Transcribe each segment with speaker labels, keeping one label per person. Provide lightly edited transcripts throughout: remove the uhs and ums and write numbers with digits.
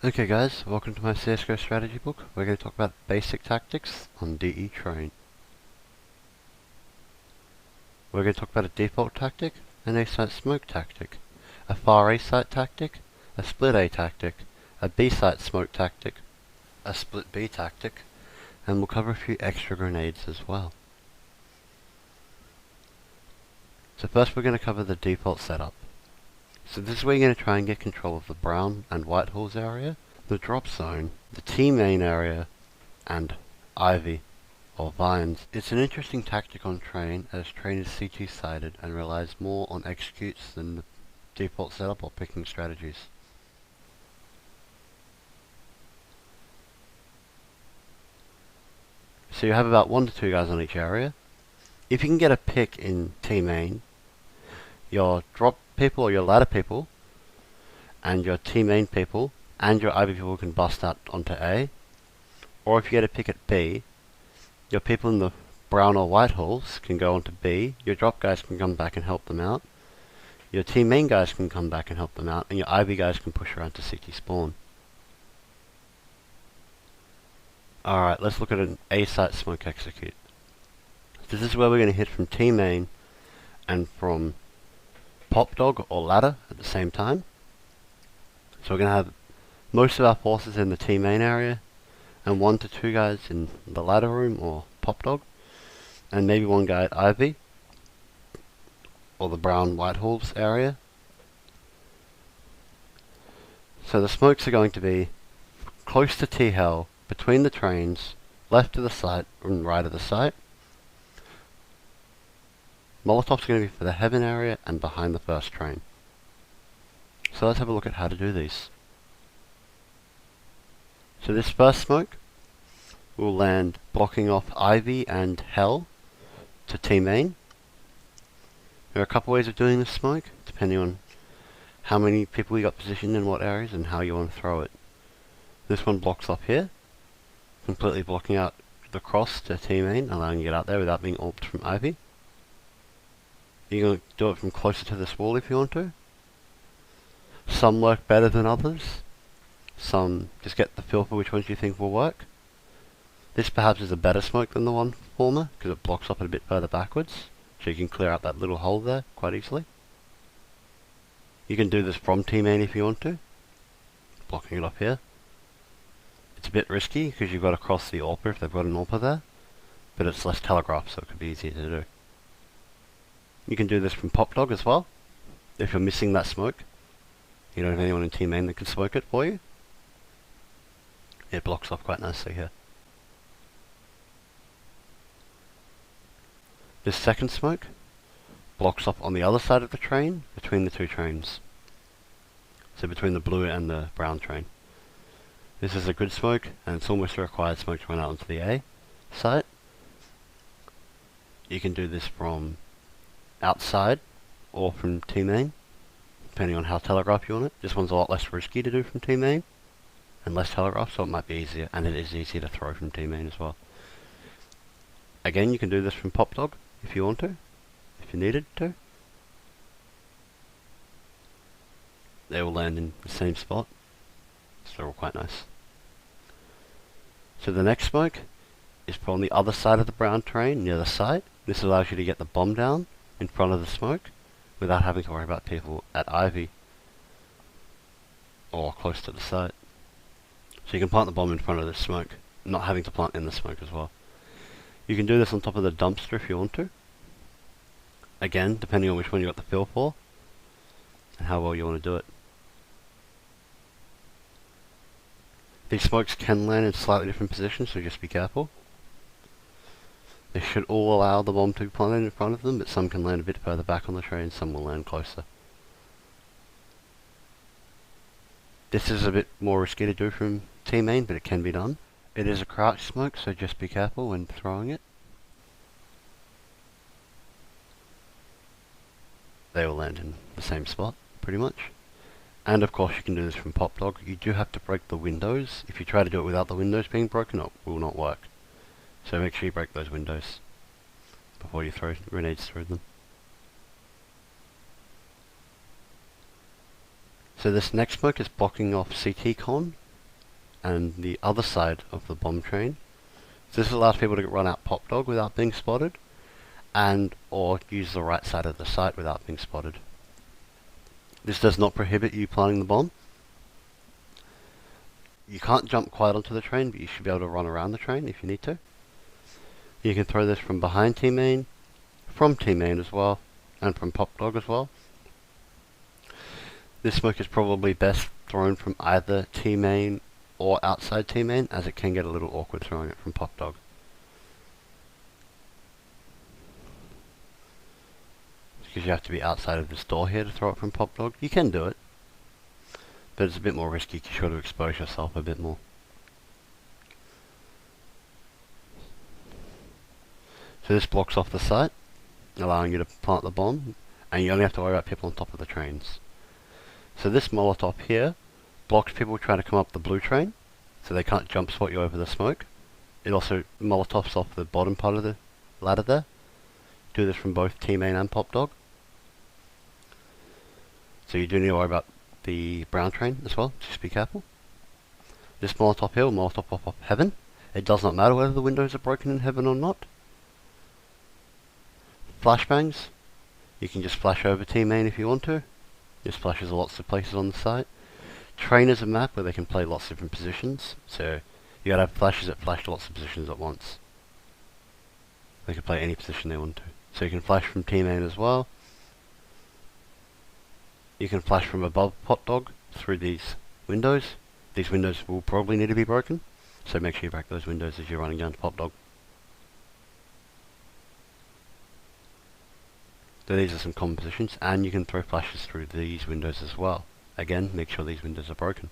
Speaker 1: Okay guys, welcome to my CSGO strategy book. We're going to talk about basic tactics on DE train. We're going to talk about a default tactic, an A-site smoke tactic, a far A-site tactic, a split A tactic, a B-site smoke tactic, a split B tactic, and we'll cover a few extra grenades as well. So first we're going to cover the default setup. So this is where you're going to try and get control of the brown and white halls area, the drop zone, the T main area, and Ivy, or vines. It's an interesting tactic on train, as train is CT sided and relies more on executes than the default setup or picking strategies. So you have about 1 to 2 guys on each area. If you can get a pick in T main, your drop people or your ladder people and your T main people and your Ivy people can bust out onto A. Or if you get a pick at B, your people in the brown or white halls can go onto B, your drop guys can come back and help them out, your T main guys can come back and help them out, and your Ivy guys can push around to CT spawn. Alright, let's look at an A-site smoke execute. This is where we're going to hit from T main and from pop dog or ladder at the same time. So we're going to have most of our forces in the T main area and 1 to 2 guys in the ladder room or pop dog, and maybe 1 guy at Ivy or the brown white halls area. So the smokes are going to be close to T hell, between the trains, left of the site and right of the site. Molotovs are going to be for the heaven area and behind the first train. So let's have a look at how to do these. So this first smoke will land blocking off Ivy and Hell to T main. There are a couple ways of doing this smoke, depending on how many people you got positioned in what areas and how you want to throw it. This one blocks off here, completely blocking out the cross to T main, allowing you to get out there without being AWPed from Ivy. You can do it from closer to this wall if you want to. Some work better than others. Some just get the feel for which ones you think will work. This perhaps is a better smoke than the one former, because it blocks up it a bit further backwards, so you can clear out that little hole there quite easily. You can do this from T main if you want to, blocking it up here. It's a bit risky, because you've got to cross the AWPer if they've got an AWPer there, but it's less telegraphed, so it could be easier to do. You can do this from pop dog as well, if you're missing that smoke. You don't have anyone in T main that can smoke it for you. It blocks off quite nicely here. This second smoke blocks off on the other side of the train, between the two trains. So between the blue and the brown train. This is a good smoke, and it's almost a required smoke to run out onto the A site. You can do this from outside, or from T main, depending on how telegraph you want it. This one's a lot less risky to do from T main, and less telegraph, so it might be easier, and it is easier to throw from T main as well. Again, you can do this from pop dog if you want to, if you needed to. They will land in the same spot, so they're all quite nice. So the next smoke is put on the other side of the brown train, near the site. This allows you to get the bomb down in front of the smoke, without having to worry about people at Ivy, or close to the site. So you can plant the bomb in front of the smoke, not having to plant in the smoke as well. You can do this on top of the dumpster if you want to. Again, depending on which one you got the feel for, and how well you want to do it. These smokes can land in slightly different positions, so just be careful. They should all allow the bomb to be planted in front of them, but some can land a bit further back on the train, some will land closer. This is a bit more risky to do from T main, but it can be done. It is a crouch smoke, so just be careful when throwing it. They will land in the same spot, pretty much. And of course you can do this from pop dog. You do have to break the windows. If you try to do it without the windows being broken, it will not work. So make sure you break those windows before you throw grenades through them. So this next smoke is blocking off CT con and the other side of the bomb train. So this allows people to run out Pop Dog without being spotted, and or use the right side of the site without being spotted. This does not prohibit you planting the bomb. You can't jump quite onto the train, but you should be able to run around the train if you need to. You can throw this from behind Team Main, from Team Main as well, and from Pop Dog as well. This smoke is probably best thrown from either Team Main or outside Team Main, as it can get a little awkward throwing it from Pop Dog. Because you have to be outside of this door here to throw it from Pop Dog. You can do it, but it's a bit more risky because you've got to expose yourself a bit more. So this blocks off the site, allowing you to plant the bomb, and you only have to worry about people on top of the trains. So this molotov here blocks people trying to come up the blue train, so they can't jump spot you over the smoke. It also molotovs off the bottom part of the ladder there. Do this from both Team Main and Pop Dog. So you do need to worry about the brown train as well, just be careful. This molotov here will molotov off Heaven. It does not matter whether the windows are broken in Heaven or not. Flashbangs, you can just flash over Team Main if you want to. This flashes lots of places on the site. Train is a map where they can play lots of different positions, so you gotta have flashes that flash lots of positions at once. They can play any position they want to. So you can flash from Team Main as well. You can flash from above Pop Dog through these windows. These windows will probably need to be broken, so make sure you break those windows as you're running down to Pop Dog. So these are some common positions, and you can throw flashes through these windows as well. Again, make sure these windows are broken.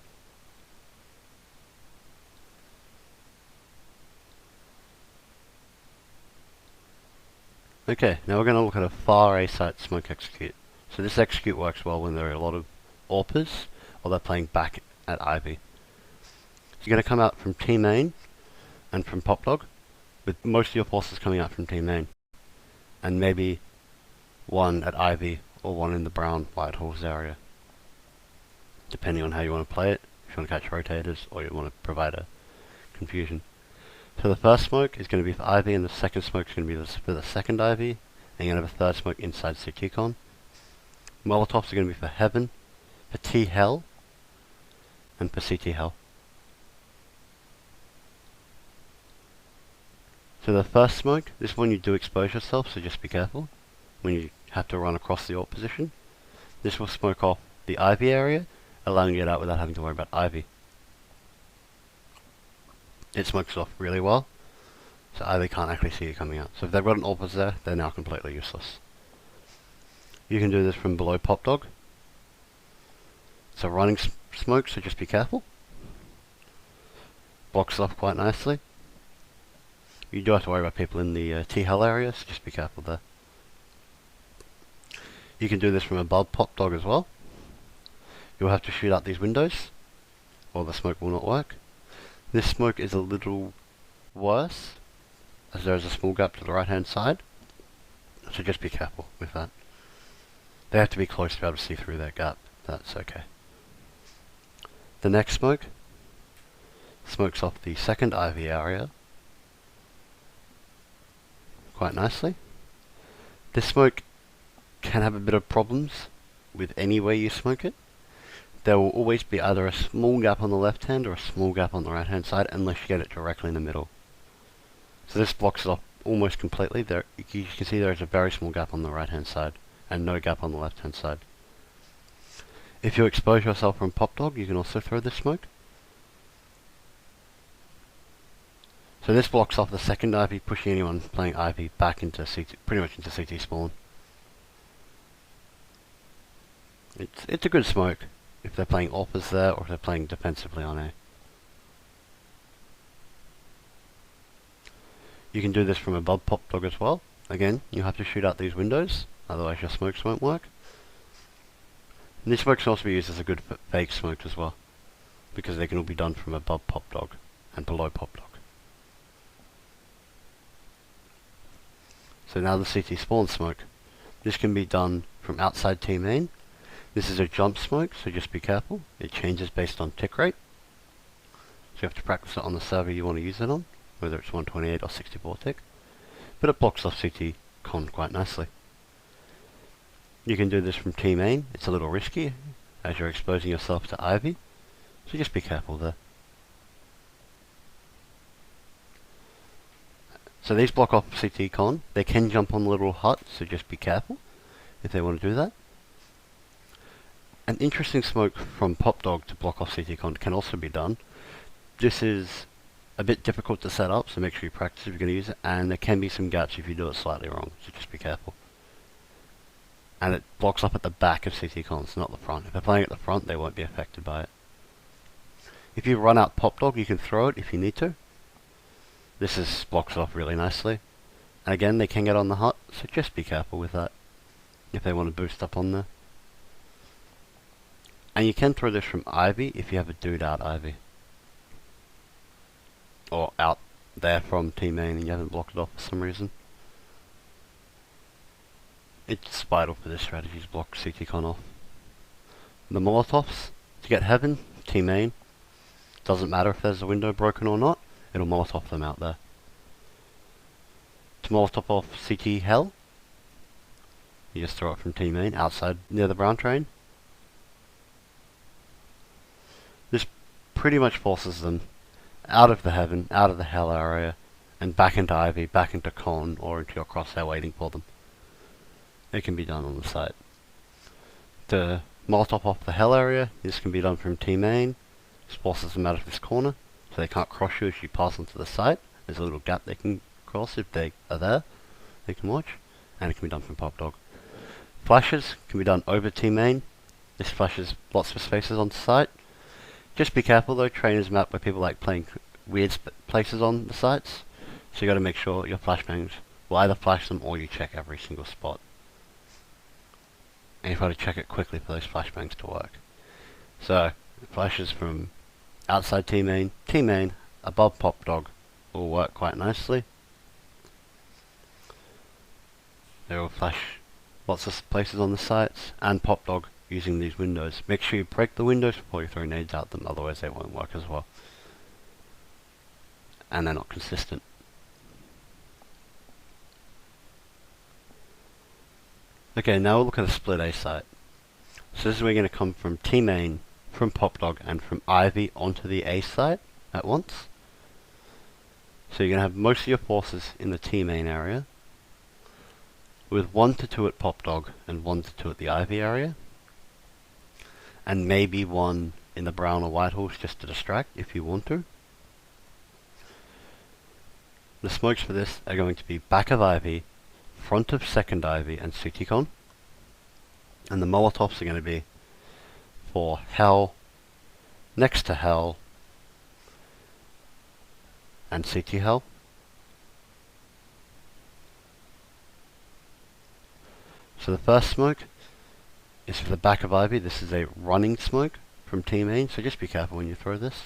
Speaker 1: Okay, now we're going to look at a far A site smoke execute. So this execute works well when there are a lot of AWPers, or they're playing back at Ivy. So you're going to come out from Team Main and from Pop Dog, with most of your forces coming out from Team Main, and maybe one at Ivy or one in the brown White Halls area, depending on how you want to play it, if you want to catch rotators or you want to provide a confusion. So the first smoke is going to be for Ivy, and the second smoke is going to be for the second Ivy, and you're going to have a third smoke inside CT Con. Molotovs are going to be for Heaven, for T Hell, and for CT Hell. So the first smoke, this one you do expose yourself, so just be careful when you have to run across the AWP position. This will smoke off the Ivy area, allowing you to get out without having to worry about Ivy. It smokes off really well, so Ivy can't actually see you coming out. So if they've got an AWPers there, they're now completely useless. You can do this from below Pop Dog. It's a running smoke, so just be careful. Blocks off quite nicely. You do have to worry about people in the T-Hell area, so just be careful there. You can do this from above Pop Dog as well. You'll have to shoot out these windows, or the smoke will not work. This smoke is a little worse, as there is a small gap to the right hand side, so just be careful with that. They have to be close to be able to see through that gap, that's okay. The next smoke smokes off the second Ivy area quite nicely. This smoke can have a bit of problems with any way you smoke it. There will always be either a small gap on the left hand or a small gap on the right hand side, unless you get it directly in the middle. So this blocks it off almost completely. There, you can see there is a very small gap on the right hand side and no gap on the left hand side. If you expose yourself from Pop Dog, you can also throw this smoke. So this blocks off the second Ivy, pushing anyone playing Ivy back into CT, pretty much into CT spawn. It's a good smoke if they're playing AWPers there, or if they're playing defensively on A. You can do this from above Pop Dog as well. Again, you have to shoot out these windows, otherwise your smokes won't work. And these smokes can also be used as a good fake smoke as well, because they can all be done from above Pop Dog and below Pop Dog. So now the CT spawn smoke. This can be done from outside Team Main. This is a jump smoke, so just be careful. It changes based on tick rate. you have to practice it on the server you want to use it on, whether it's 128 or 64 tick. But it blocks off CT con quite nicely. You can do this from T main. It's a little risky, as you're exposing yourself to Ivy, so just be careful there. So these block off CT con. They can jump on the little hut, so just be careful if they want to do that. An interesting smoke from Pop Dog to block off CT con can also be done. This is a bit difficult to set up, so make sure you practice if you're going to use it, and there can be some gaps if you do it slightly wrong, so just be careful. And it blocks up at the back of CT cons, not the front. If they're playing at the front, they won't be affected by it. If you run out Pop Dog, you can throw it if you need to. This blocks off really nicely. And again, they can get on the hut, so just be careful with that if they want to boost up on there. And you can throw this from Ivy if you have a dude out Ivy. Or out there from T main and you haven't blocked it off for some reason. It's vital for this strategy to block CT con off. The molotovs, to get heaven, T main. Doesn't matter if there's a window broken or not, it'll molotov them out there. To molotov off CT hell, you just throw it from T main outside near the brown train. This pretty much forces them out of the heaven, out of the hell area, and back into Ivy, back into con, or into your crosshair waiting for them. It can be done on the site. To molotov off the hell area, this can be done from T main. This forces them out of this corner, so they can't cross you as you pass onto the site. There's a little gap they can cross if they are there. They can watch, and it can be done from Pop Dog. Flashes can be done over T main. This flashes lots of spaces on the site. Just be careful though, trainers map where people like playing weird places on the sites, so you got to make sure your flashbangs will either flash them or you check every single spot. And you've got to check it quickly for those flashbangs to work. So, flashes from outside T main, above Pop Dog will work quite nicely. They will flash lots of places on the sites, and Pop Dog using these windows. Make sure you break the windows before you throw nades at them, otherwise they won't work as well. And they're not consistent. Okay, now we'll look at a split A site. So this is where you're going to come from T main, from Pop Dog, and from Ivy onto the A site at once. So you're going to have most of your forces in the T main area, with 1 to 2 at Pop Dog and 1 to 2 at the Ivy area. And maybe 1 in the brown or white horse just to distract if you want to. The smokes for this are going to be back of Ivy, front of second Ivy, and CT con. And the molotovs are going to be for hell, next to hell, and CT hell. So the first smoke is for the back of Ivy. This is a running smoke from T main, so just be careful when you throw this.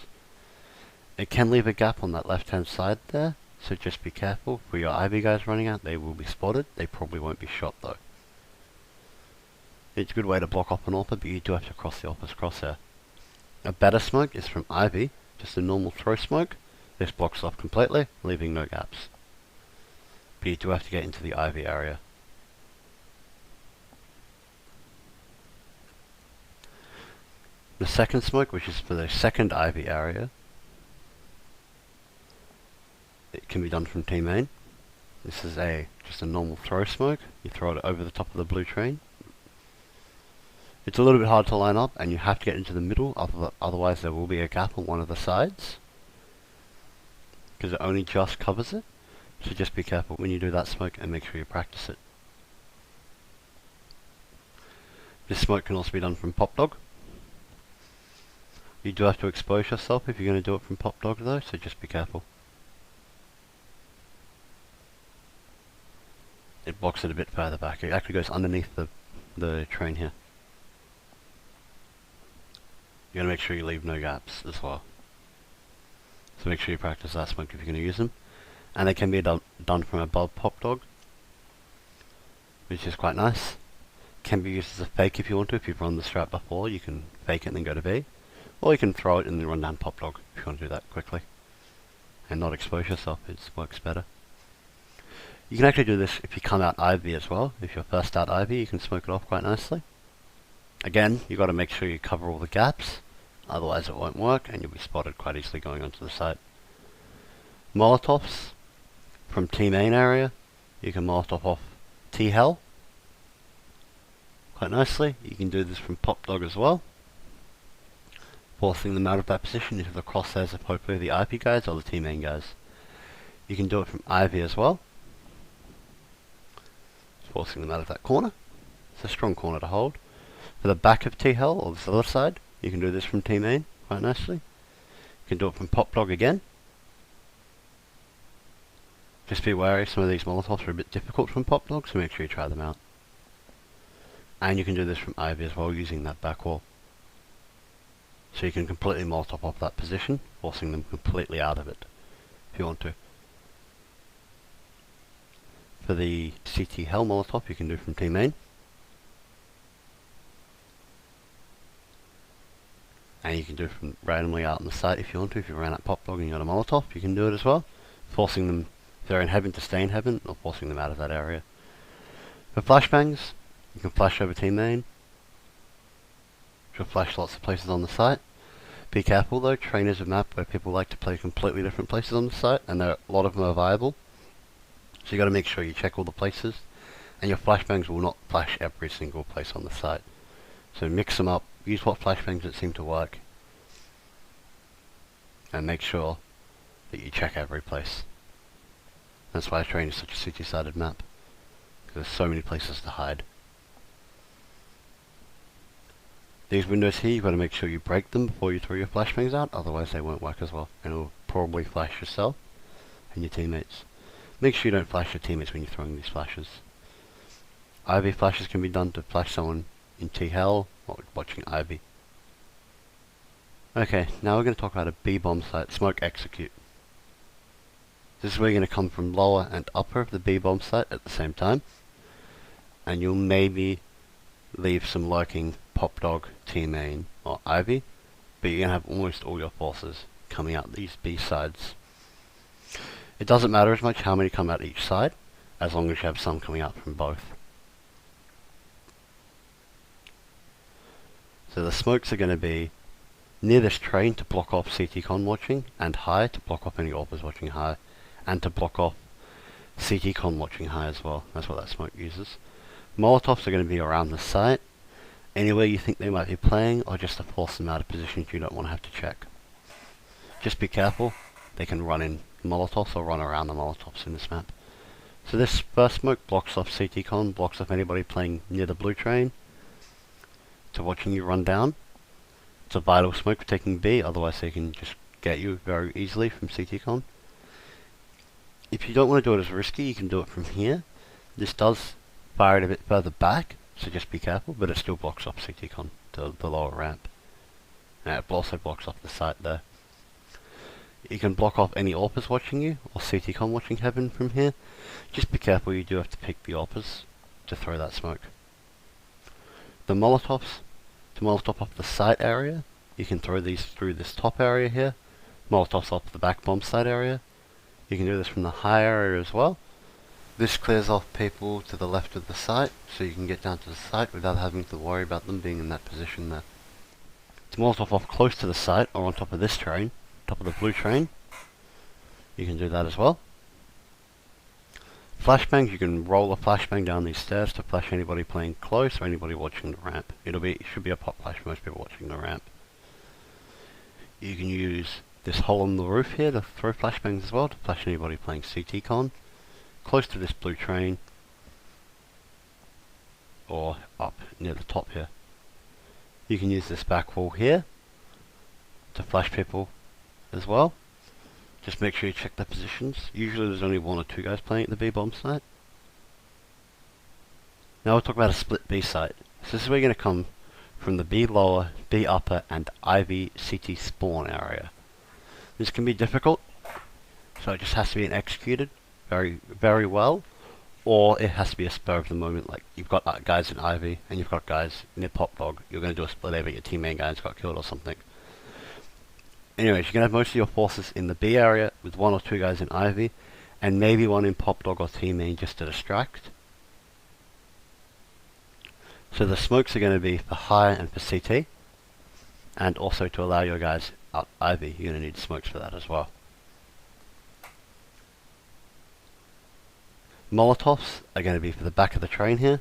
Speaker 1: It can leave a gap on that left hand side there, so just be careful. For your Ivy guys running out, they will be spotted. They probably won't be shot though. It's a good way to block off an AWPer, but you do have to cross the AWPer's crosshair. A better smoke is from Ivy, just a normal throw smoke. This blocks off completely, leaving no gaps. But you do have to get into the Ivy area. The second smoke, which is for the second Ivy area, it can be done from T main. This is just a normal throw smoke. You throw it over the top of the blue train. It's a little bit hard to line up, and you have to get into the middle, otherwise there will be a gap on one of the sides, because it only just covers it. So just be careful when you do that smoke and make sure you practice it. This smoke can also be done from Pop Dog. You do have to expose yourself if you're going to do it from Pop Dog though, so just be careful. It blocks it a bit further back. It actually goes underneath the train here. You gotta make sure you leave no gaps as well. So make sure you practice that smoke if you're going to use them. And they can be done from above Pop Dog, which is quite nice. Can be used as a fake if you want to. If you've run the strat before, you can fake it and then go to B. Or you can throw it and then run down Pop Dog if you you want to do that quickly and not expose yourself. It works better. You can actually do this if you come out Ivy as well. If you're first out Ivy, you can smoke it off quite nicely. Again, you've got to make sure you cover all the gaps, otherwise it won't work and you'll be spotted quite easily going onto the site. Molotovs from T main area, you can molotov off T hell quite nicely. You can do this from pop dog as well, forcing them out of that position into the crosshairs of hopefully the IP guys or the T main guys. You can do it from Ivy as well, forcing them out of that corner. It's a strong corner to hold. For the back of T hell or this other side, you can do this from T main quite nicely. You can do it from pop dog again. Just be wary, some of these molotovs are a bit difficult from pop dog, so make sure you try them out. And you can do this from Ivy as well, using that back wall. So you can completely molotov off that position, forcing them completely out of it, if you want to. For the CT hell molotov, you can do from T main. And you can do it from randomly out on the site if you want to. If you ran out pop dog and you got a molotov, you can do it as well, forcing them, if they're in heaven, to stay in heaven, or forcing them out of that area. For flashbangs, you can flash over T main, which will flash lots of places on the site. Be careful though, Train is a map where people like to play completely different places on the site, and a lot of them are viable. So you got to make sure you check all the places, and your flashbangs will not flash every single place on the site. So mix them up, use what flashbangs that seem to work, and make sure that you check every place. That's why Train is such a city-sided map, because there's so many places to hide. These windows here, you've got to make sure you break them before you throw your flashbangs out, otherwise they won't work as well, and it'll probably flash yourself and your teammates. Make sure you don't flash your teammates when you're throwing these flashes. Ivy flashes can be done to flash someone in T-Hell while watching Ivy. Okay, now we're going to talk about a B-bomb site, smoke execute. This is where you're going to come from lower and upper of the B-bomb site at the same time, and you'll maybe leave some lurking pop dog, T-main or Ivy, but you're going to have almost all your forces coming out these B sides. It doesn't matter as much how many come out each side, as long as you have some coming out from both. So the smokes are going to be near this train to block off CT con watching, and high to block off any AWPers watching high, and to block off CT con watching high as well. That's what that smoke uses. Molotovs are going to be around the site, anywhere you think they might be playing, or just to force them out of positions you don't want to have to check. Just be careful, they can run in molotovs or run around the molotovs in this map. So this first smoke blocks off CT con, blocks off anybody playing near the blue train to watching you run down. It's a vital smoke for taking B, otherwise they can just get you very easily from CT con. If you don't want to do it as risky, you can do it from here. This does fire it a bit further back, so just be careful, but it still blocks off CT con to the lower ramp. And it also blocks off the site there. You can block off any AWPers watching you, or CT con watching heaven from here. Just be careful, you do have to pick the AWPers to throw that smoke. The molotovs, to molotov off the site area, you can throw these through this top area here. Molotovs off the back bomb site area. You can do this from the high area as well. This clears off people to the left of the site, so you can get down to the site without having to worry about them being in that position there. To molotov off close to the site, or on top of this train, top of the blue train, you can do that as well. Flashbangs, you can roll a flashbang down these stairs to flash anybody playing close or anybody watching the ramp. It should be a pop flash for most people watching the ramp. You can use this hole in the roof here to throw flashbangs as well to flash anybody playing CT con close to this blue train or up near the top here. You can use this back wall here to flash people as well. Just make sure you check their positions. Usually there's only one or two guys playing at the B bomb site. Now we'll talk about a split B site. So this is where you're going to come from the B lower, B upper and Ivy CT spawn area. This can be difficult, so it just has to be executed very, very well, or it has to be a spur of the moment, like you've got guys in Ivy and you've got guys near Pop Dog. You're going to do a split A, but your teammate guy's got killed or something. Anyways, you can have most of your forces in the B area with 1 or 2 guys in Ivy, and maybe 1 in Pop Dog or Team Main just to distract. So the smokes are going to be for high and for CT, and also to allow your guys out Ivy, you're going to need smokes for that as well. Molotovs are going to be for the back of the train here,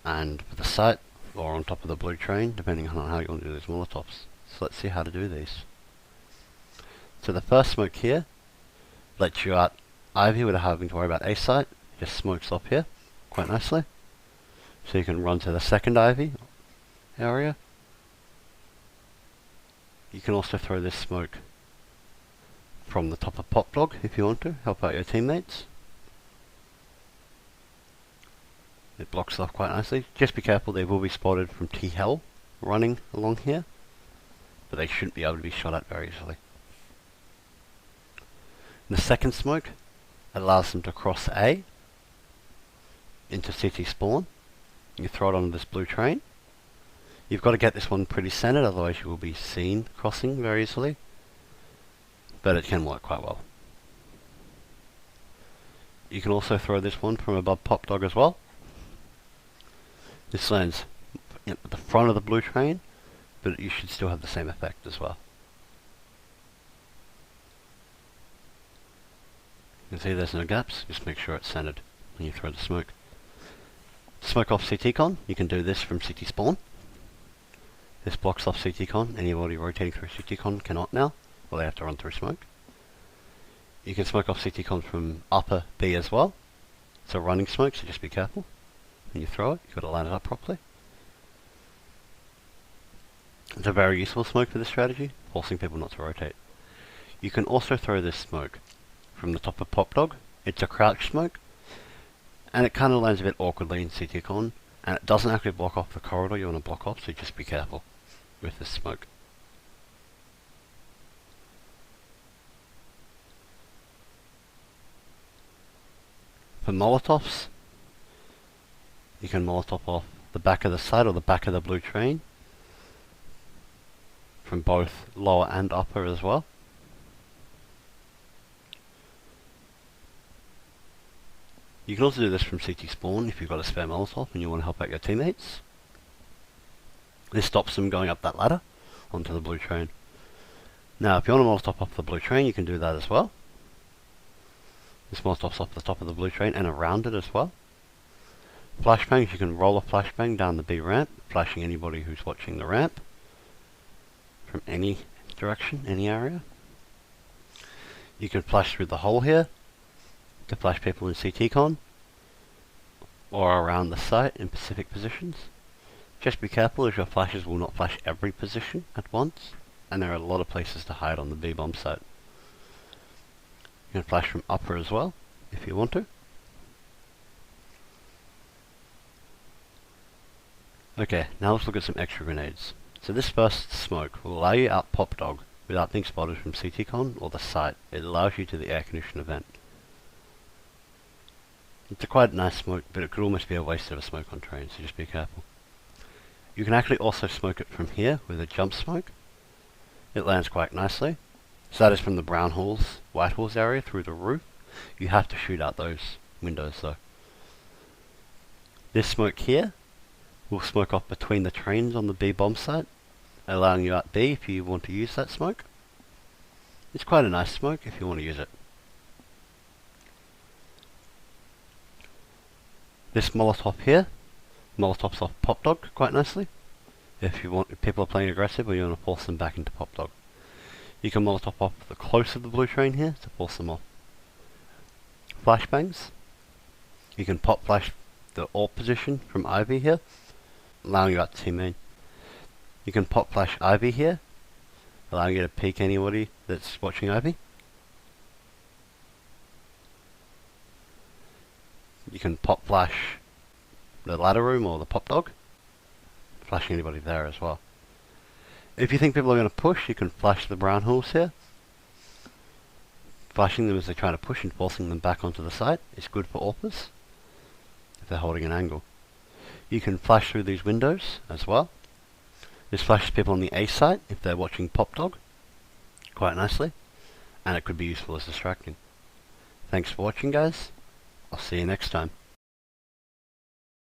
Speaker 1: and for the site, or on top of the blue train, depending on how you want to do these Molotovs. So let's see how to do these. So the first smoke here lets you out Ivy without having to worry about A site. Just smokes up here quite nicely. So you can run to the second Ivy area. You can also throw this smoke from the top of Pop Dog if you want to, help out your teammates. It blocks off quite nicely. Just be careful, they will be spotted from T-Hell running along here, but they shouldn't be able to be shot at very easily. The second smoke allows them to cross A into CT spawn. You throw it onto this blue train. You've got to get this one pretty centered, otherwise you will be seen crossing very easily, but it can work quite well. You can also throw this one from above Pop Dog as well. This lands at the front of the blue train, but you should still have the same effect as well. You can see there's no gaps, just make sure it's centered when you throw the smoke. Smoke off CT con, you can do this from CT spawn. This blocks off CT con, anybody rotating through CT con cannot now, or they have to run through smoke. You can smoke off CT con from upper B as well. It's a running smoke, so just be careful when you throw it, you've got to line it up properly. It's a very useful smoke for this strategy, forcing people not to rotate. You can also throw this smoke from the top of Pop Dog. It's a crouch smoke, and it kind of lands a bit awkwardly in CT con, and it doesn't actually block off the corridor you want to block off, so just be careful with this smoke. For Molotovs, you can Molotov off the back of the site or the back of the blue train from both lower and upper as well. You can also do this from CT spawn if you've got a spare Molotov and you want to help out your teammates. This stops them going up that ladder onto the blue train. Now if you want to Molotov off the blue train, you can do that as well. This Molotov's off the top of the blue train and around it as well. Flashbangs, you can roll a flashbang down the B ramp, flashing anybody who's watching the ramp from any direction, any area. You can flash through the hole here to flash people in CT con or around the site in specific positions. Just be careful as your flashes will not flash every position at once, and there are a lot of places to hide on the B bomb site. You can flash from upper as well if you want to. Okay, now let's look at some extra grenades. So this first smoke will allow you out Pop Dog without being spotted from CT con or the site. It allows you to the air condition event. It's a quite nice smoke, but it could almost be a waste of a smoke on trains, so just be careful. You can actually also smoke it from here with a jump smoke. It lands quite nicely. So that is from the brown halls, white halls area through the roof. You have to shoot out those windows though. This smoke here will smoke off between the trains on the B bomb site, allowing you out B if you want to use that smoke. It's quite a nice smoke if you want to use it. This Molotov here, Molotovs off Pop Dog quite nicely. If people are playing aggressive or you want to force them back into Pop Dog. You can Molotov off the close of the blue train here to force them off. Flashbangs. You can pop flash the AWP position from Ivy here, allowing you out to team main. You can pop flash Ivy here, allowing you to peek anybody that's watching Ivy. You can pop flash the ladder room or the Pop Dog, flashing anybody there as well. If you think people are going to push, you can flash the brown halls here. Flashing them as they're trying to push and forcing them back onto the site is good for AWPers if they're holding an angle. You can flash through these windows as well. This flashes people on the A site if they're watching Pop Dog. quite nicely, and it could be useful as distracting. Thanks for watching, guys. I'll see you next time.